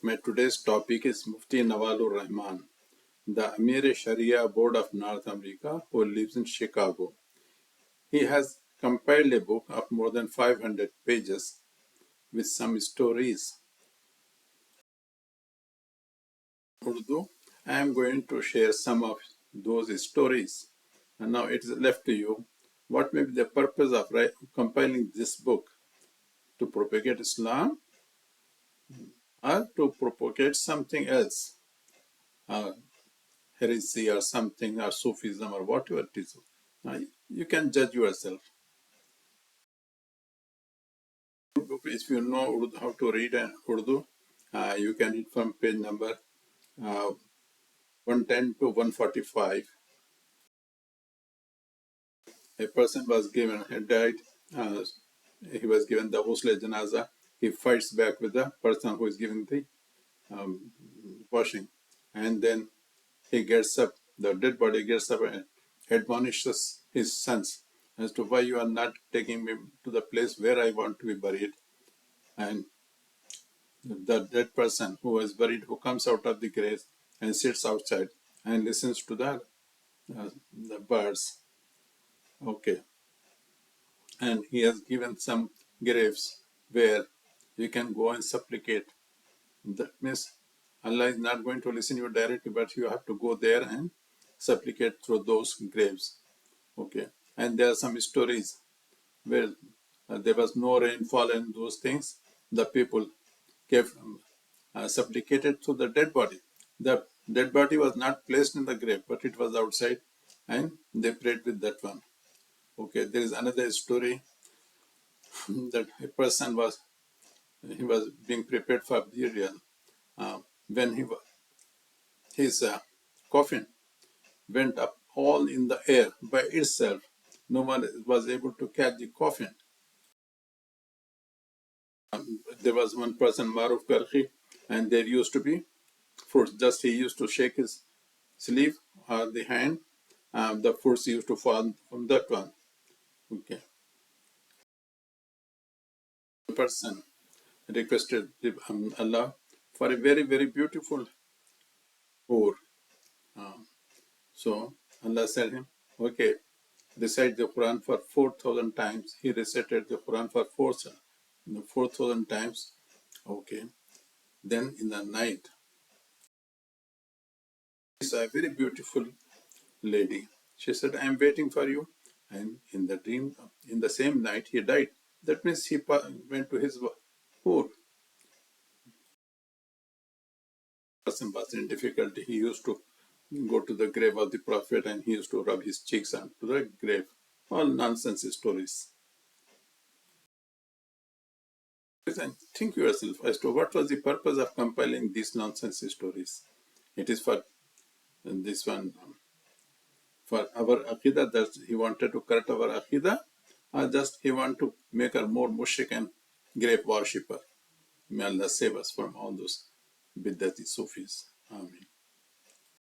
My today's topic is Mufti Naval Rahman, the Ameer of Sharia Board of North America, who lives in Chicago. He has compiled a book of more than 500 pages with some stories. Urdu. I am going to share some of those stories. And now it is left to you. What may be the purpose of compiling this book? To propagate Islam or to propagate something else? Heresy or something, or Sufism, or whatever it is. You can judge yourself. If you know Urdu, how to read Urdu, you can read from page number 110 to 145. A person was given, he died, he was given the ghusl janaza. He fights back with the person who is giving the washing, and then he gets up, the dead body gets up and admonishes his sons as to why you are not taking me to the place where I want to be buried. And the dead person who was buried, who comes out of the grave and sits outside and listens to the birds. Okay. And he has given some graves where you can go and supplicate. That means Allah is not going to listen to you directly, but you have to go there and supplicate through those graves. Okay. And there are some stories where there was no rainfall and those things. The people supplicated through the dead body. The dead body was not placed in the grave, but it was outside, and they prayed with that one. Okay, there is another story that a person was being prepared for burial. When his coffin went up all in the air by itself, no one was able to catch the coffin. There was one person, Maruf Karki, and there used to be fruits. Just he used to shake his sleeve or the hand, the fruits used to fall from that one. Okay. The person requested Allah for a very, very beautiful hur. So Allah said him, okay, recite the Quran for 4,000 times. He recited the Quran for 4,000 times. Okay. Then in the night, it's a very beautiful lady. She said, I am waiting for you. And in the dream, in the same night, he died. That means he went to his hur. Person was in difficulty. He used to go to the grave of the Prophet and he used to rub his cheeks onto the grave. All nonsense stories. And think yourself as to what was the purpose of compiling these nonsense stories. It is for this one, for our aqidah, that he wanted to correct our aqidah, or just he wanted to make her more mushrik and grave worshipper. May Allah save us from all those bid'ati Sufis. Amen.